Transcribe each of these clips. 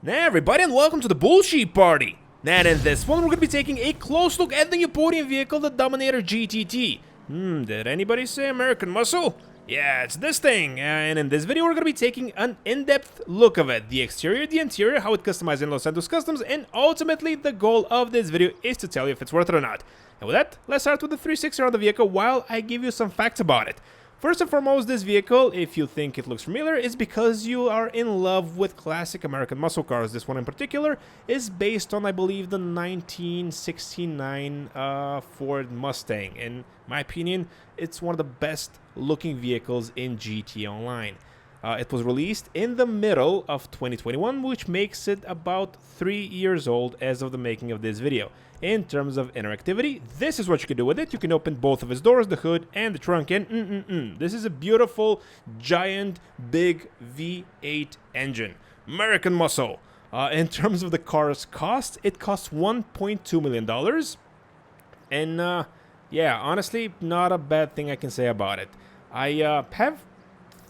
Hey everybody, and welcome to the bullshit party! And in this one, we're gonna be taking a close look at the new podium vehicle, the Dominator GTT. Did anybody say American Muscle? Yeah, it's this thing, and in this video we're gonna be taking an in-depth look of it. The exterior, the interior, how it customized in Los Santos Customs, and ultimately the goal of this video is to tell you if it's worth it or not. And with that, let's start with the 360 on the vehicle while I give you some facts about it. First and foremost, this vehicle, if you think it looks familiar, is because you are in love with classic American muscle cars. This one in particular is based on, I believe, the 1969 Ford Mustang. In my opinion, it's one of the best looking vehicles in GT Online. It was released in the middle of 2021, which makes it about 3 years old as of the making of this video. In terms of interactivity, this is what you can do with it. You can open both of its doors, the hood and the trunk, and this is a beautiful, giant, big V8 engine. American muscle. In terms of the car's cost, it costs $1.2 million. And yeah, honestly, not a bad thing I can say about it. I have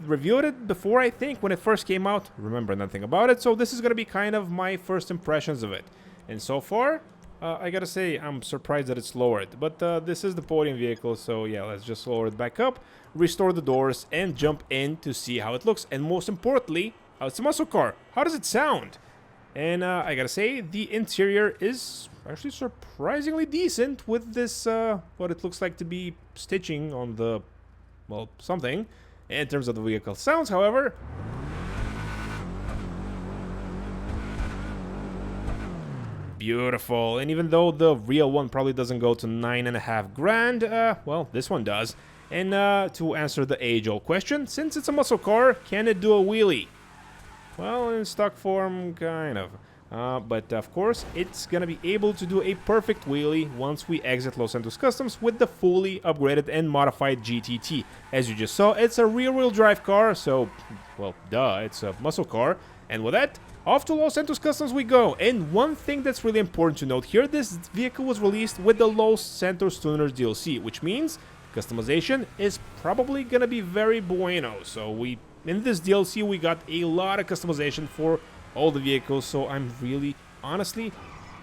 reviewed it before, I think, when it first came out. Remember nothing about it, so this is going to be kind of my first impressions of it. And so far, I gotta say, I'm surprised that it's lowered. But this is the podium vehicle, so yeah, let's just lower it back up, restore the doors, and jump in to see how it looks. And most importantly, it's a muscle car. How does it sound? And I gotta say, the interior is actually surprisingly decent with this, what it looks like to be stitching on the, well, something. In terms of the vehicle sounds, however, beautiful. And even though the real one probably doesn't go to $9.5 grand, well, this one does. And to answer the age-old question, since it's a muscle car, can it do a wheelie? Well, in stock form, kind of. But of course, it's gonna be able to do a perfect wheelie once we exit Los Santos Customs with the fully upgraded and modified GTT. As you just saw, it's a rear-wheel drive car, so, well, duh, it's a muscle car. And with that, off to Los Santos Customs we go. And one thing that's really important to note here, this vehicle was released with the Los Santos Tuners DLC, which means customization is probably gonna be very bueno. So in this DLC, we got a lot of customization for all the vehicles, so I'm really, honestly,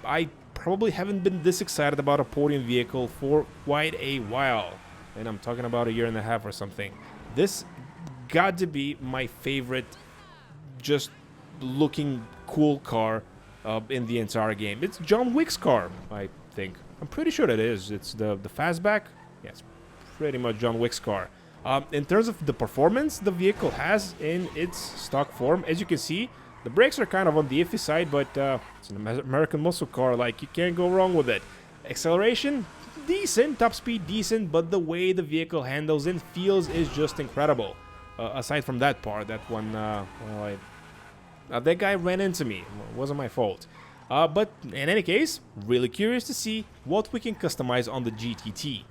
I probably haven't been this excited about a podium vehicle for quite a while. And I'm talking about a year and a half or something. This got to be my favorite, just looking cool car in the entire game. It's John Wick's car, I think. I'm pretty sure it is. It's the fastback. Yeah, it's pretty much John Wick's car. In terms of the performance the vehicle has in its stock form, as you can see, the brakes are kind of on the iffy side, but it's an American muscle car, like, you can't go wrong with it. Acceleration, decent. Top speed, decent, but the way the vehicle handles and feels is just incredible. Aside from that part, that one, well, that guy ran into me. It wasn't my fault. But in any case, really curious to see what we can customize on the GTT.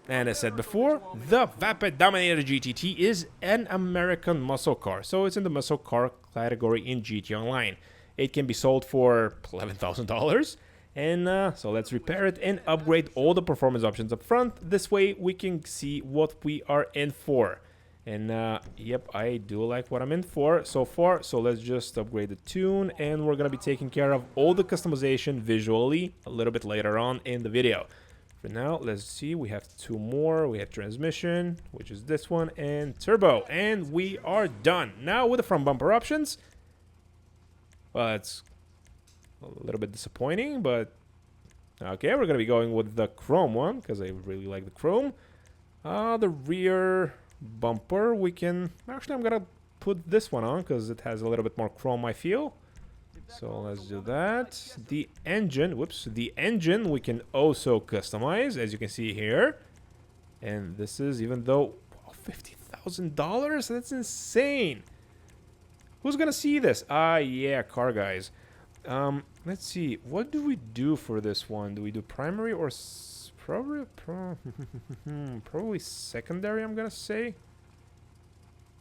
And as said before, the Vapid Dominator GTT is an American muscle car, so it's in the muscle car category in GT Online. It can be sold for $11,000, and so let's repair it and upgrade all the performance options up front. This way we can see what we are in for. And yep, I do like what I'm in for so far, so let's just upgrade the tune, and we're gonna be taking care of all the customization visually a little bit later on in the video. For now, let's see, we have two more. We have transmission, which is this one, and turbo, and we are done. Now with the front bumper options, well, it's a little bit disappointing, but okay, we're gonna be going with the chrome one because I really like the chrome. The rear bumper, we can actually, I'm gonna put this one on because it has a little bit more chrome, I feel. So let's do that. The engine, whoops, the engine we can also customize, as you can see here. And this is, even though, $50,000, that's insane. Who's gonna see this? Yeah, car guys. Let's see, what do we do for this one? Do we do primary or probably secondary, I'm gonna say.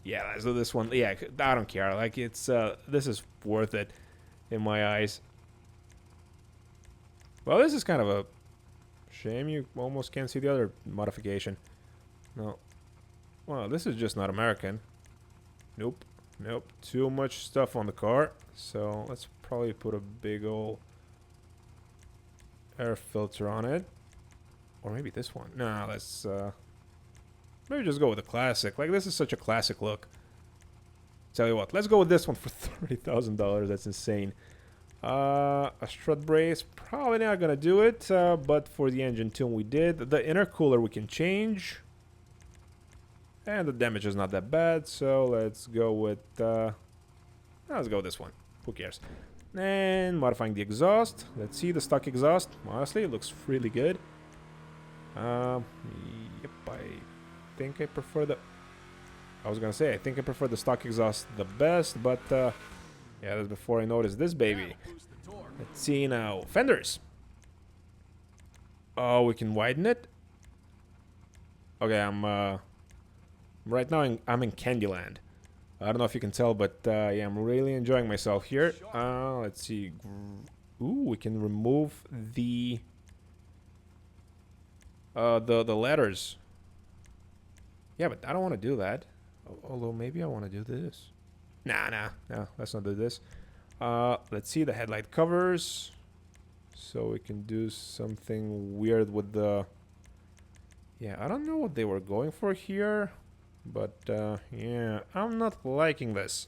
Yeah, let's do this one. Yeah, I don't care. Like, it's this is worth it in my eyes. Well, this is kind of a shame you almost can't see the other modification. No. Well, this is just not American. Nope. Nope, too much stuff on the car. So let's probably put a big old air filter on it. Or maybe this one. Nah, let's maybe just go with the classic. Like, this is such a classic look. Tell you what, let's go with this one for $30,000. That's insane. A strut brace, probably not gonna do it, but for the engine tune we did. The intercooler we can change. And the damage is not that bad, so let's go with let's go with this one. Who cares? And modifying the exhaust. Let's see the stock exhaust. Honestly, it looks really good. Yep, I think I prefer the... I was gonna say, I think I prefer the stock exhaust the best, but yeah, that's before I noticed this baby. Let's see now. Fenders. Oh, we can widen it? Okay, right now I'm in Candyland. I don't know if you can tell, but yeah, I'm really enjoying myself here. Let's see. Ooh, we can remove the letters. Yeah, but I don't want to do that. Although maybe I want to do this. Nah, let's not do this. Let's see the headlight covers. So we can do something weird with the... Yeah, I don't know what they were going for here. But yeah, I'm not liking this.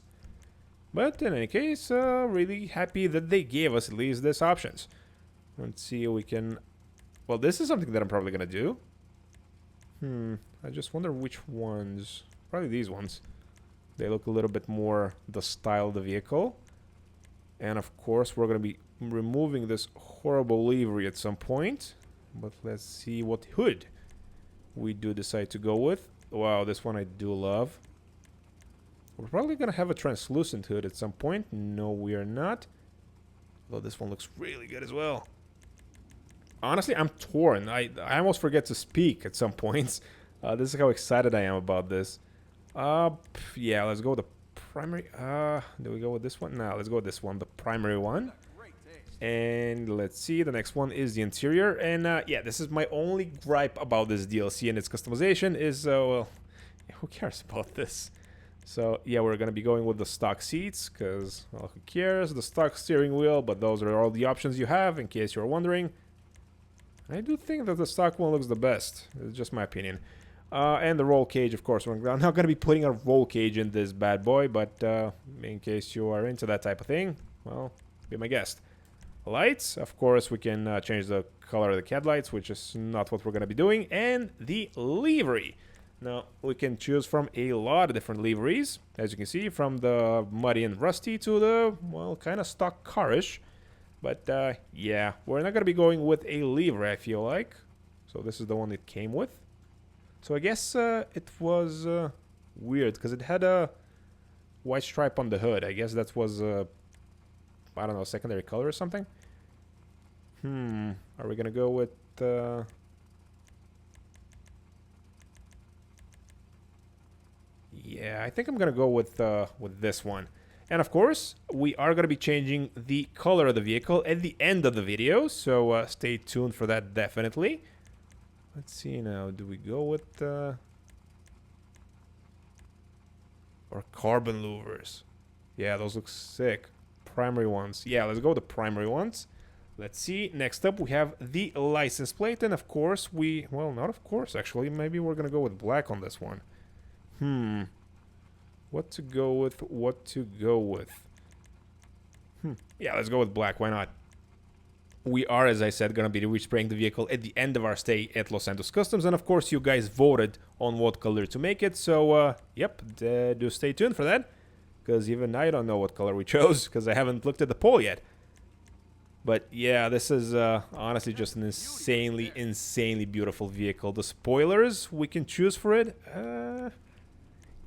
But in any case, really happy that they gave us at least these options. Let's see if we can... Well, this is something that I'm probably gonna do. I just wonder which ones. Probably these ones. They look a little bit more the style of the vehicle. And of course, we're gonna be removing this horrible livery at some point. But let's see what hood we do decide to go with. Wow, this one I do love. We're probably gonna have a translucent hood at some point. No, we are not. Though this one looks really good as well. Honestly, I'm torn. I almost forget to speak at some points. This is how excited I am about this. Yeah, let's go with the primary. Do we go with this one? No, let's go with this one, the primary one. And let's see, the next one is the interior. And yeah, this is my only gripe about this DLC and its customization is, well, who cares about this? So yeah, we're gonna be going with the stock seats because, well, who cares? The stock steering wheel, but those are all the options you have in case you're wondering. I do think that the stock one looks the best. It's just my opinion. And the roll cage, of course. We're not going to be putting a roll cage in this bad boy, but in case you are into that type of thing, well, be my guest. Lights, of course, we can change the color of the headlights, which is not what we're going to be doing. And the livery. Now, we can choose from a lot of different liveries, as you can see, from the muddy and rusty to the, well, kind of stock carish. But yeah, we're not going to be going with a livery, I feel like. So this is the one it came with. So I guess it was weird because it had a white stripe on the hood. I guess that was, I don't know, secondary color or something. Are we going to go with... Yeah, I think I'm going to go with this one. And of course, we are going to be changing the color of the vehicle at the end of the video, so stay tuned for that definitely. Let's see now, do we go with or carbon louvers? Yeah, those look sick. Primary ones. Yeah, let's go with the primary ones. Let's see. Next up, we have the license plate, and of course, well, not of course, actually. Maybe we're going to go with black on this one. What to go with? Yeah, let's go with black. Why not? We are, as I said, going to be respraying the vehicle at the end of our stay at Los Santos Customs. And of course, you guys voted on what color to make it. So, yep, do stay tuned for that. Because even I don't know what color we chose, because I haven't looked at the poll yet. But yeah, this is honestly just an insanely beautiful vehicle. The spoilers we can choose for it.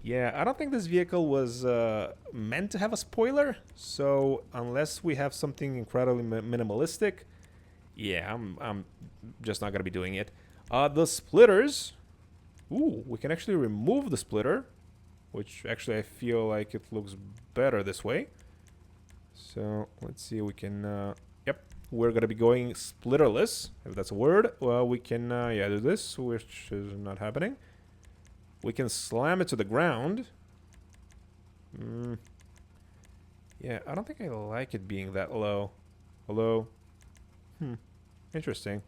Yeah, I don't think this vehicle was meant to have a spoiler. So unless we have something incredibly minimalistic, yeah, I'm just not gonna be doing it. The splitters. Ooh, we can actually remove the splitter, which actually I feel like it looks better this way. So let's see, we can. Yep, we're gonna be going splitterless, if that's a word. Well, we can yeah, do this, which is not happening. We can slam it to the ground. Yeah, I don't think I like it being that low. Hello? Interesting.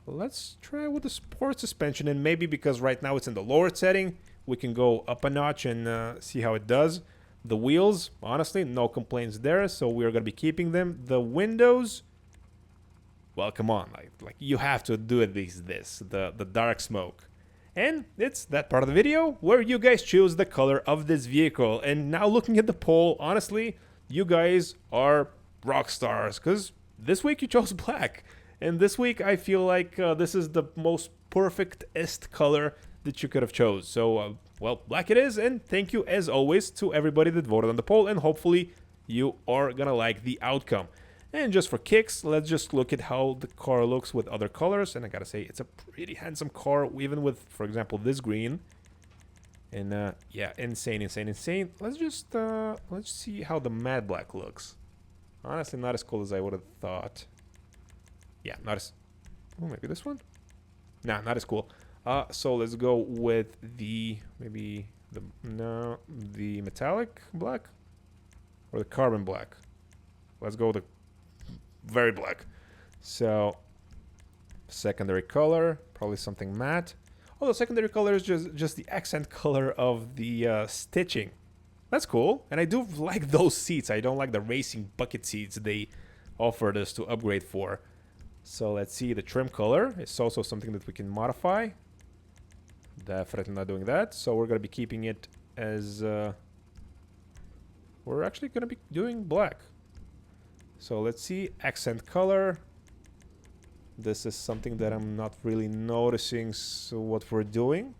Let's try with the sport suspension, and maybe because right now it's in the lower setting, we can go up a notch and see how it does. The wheels, honestly, no complaints there, so we're gonna be keeping them. The windows, well, come on, like you have to do at least this, the dark smoke. And it's that part of the video where you guys choose the color of this vehicle. And now looking at the poll, honestly, you guys are rock stars, because this week you chose black. And this week I feel like this is the most perfectest color that you could have chose. So, well, black it is, and thank you as always to everybody that voted on the poll, and hopefully you are gonna like the outcome. And just for kicks, let's just look at how the car looks with other colors. And I gotta say, it's a pretty handsome car, even with, for example, this green. And yeah, insane. Let's just let's see how the matte black looks. Honestly, not as cool as I would have thought. Yeah, not as... Oh, maybe this one? Nah, not as cool. So let's go with the... Maybe the... No, the metallic black? Or the carbon black? Let's go with the very black. So, secondary color, probably something matte. Oh, the secondary color is just the accent color of the stitching. That's cool. And I do like those seats. I don't like the racing bucket seats they offered us to upgrade for. So let's see, the trim color is also something that we can modify. Definitely not doing that. So we're going to be keeping it as... we're actually going to be doing black. So let's see, accent color. This is something that I'm not really noticing what we're doing.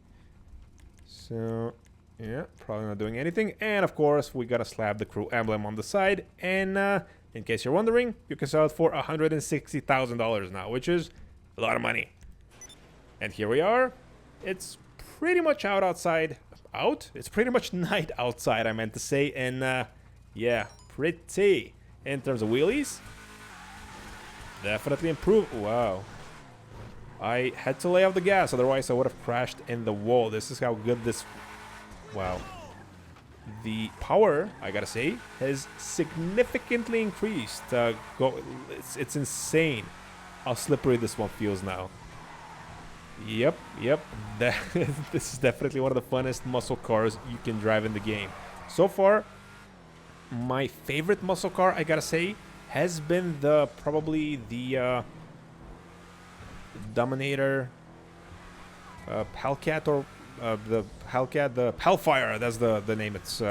So, yeah, probably not doing anything. And of course, we gotta slap the crew emblem on the side. And in case you're wondering, you can sell it for $160,000 now, which is a lot of money. And here we are. It's pretty much outside. It's pretty much night outside, I meant to say. And yeah, pretty. In terms of wheelies, definitely improved. Wow. I had to lay off the gas, otherwise I would have crashed in the wall. This is how good this... Wow. The power, I gotta say, has significantly increased. It's insane how slippery this one feels now. Yep. This is definitely one of the funnest muscle cars you can drive in the game. So far, my favorite muscle car, I gotta say, has been probably the Dominator Hellcat, or the Hellcat, the Hellfire. That's the name. It's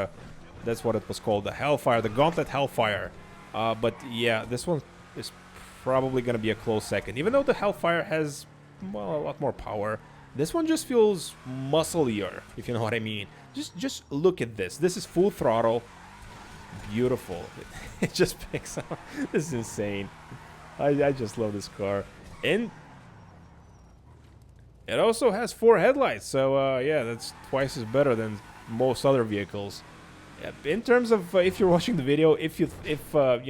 that's what it was called, the Hellfire, the Gauntlet Hellfire. But yeah, this one is probably gonna be a close second. Even though the Hellfire has, well, a lot more power, this one just feels musclier, if you know what I mean. Just look at this. This is full throttle. Beautiful. It just picks up. This is insane. I just love this car. And it also has 4 headlights, so yeah, that's twice as better than most other vehicles. In terms of if you're watching the video, if you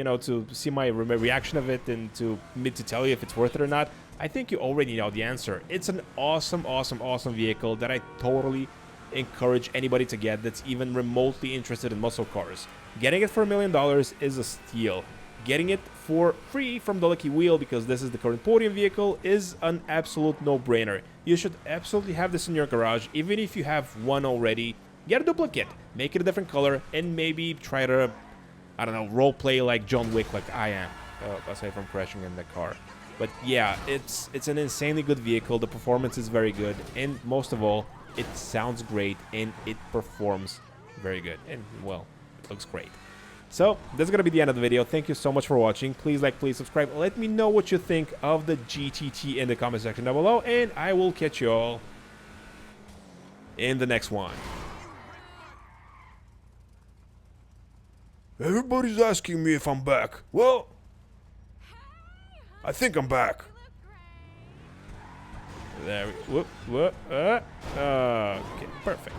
know, to see my reaction of it and to me to tell you if it's worth it or not, I think you already know the answer. It's an awesome vehicle that I totally encourage anybody to get that's even remotely interested in muscle cars. Getting it for $1 million is a steal. Getting it for free from the Lucky Wheel, because this is the current podium vehicle, is an absolute no-brainer. You should absolutely have this in your garage. Even if you have one already, get a duplicate, make it a different color, and maybe try to, I don't know, roleplay like John Wick, like I am, aside from crashing in the car. But yeah, it's an insanely good vehicle. The performance is very good, and most of all, it sounds great and it performs very good. And well, it looks great. So that's gonna be the end of the video. Thank you so much for watching. Please like, please subscribe. Let me know what you think of the GTT in the comment section down below, and I will catch you all in the next one. Everybody's asking me if I'm back. Well, I think I'm back. There we go. Okay, perfect.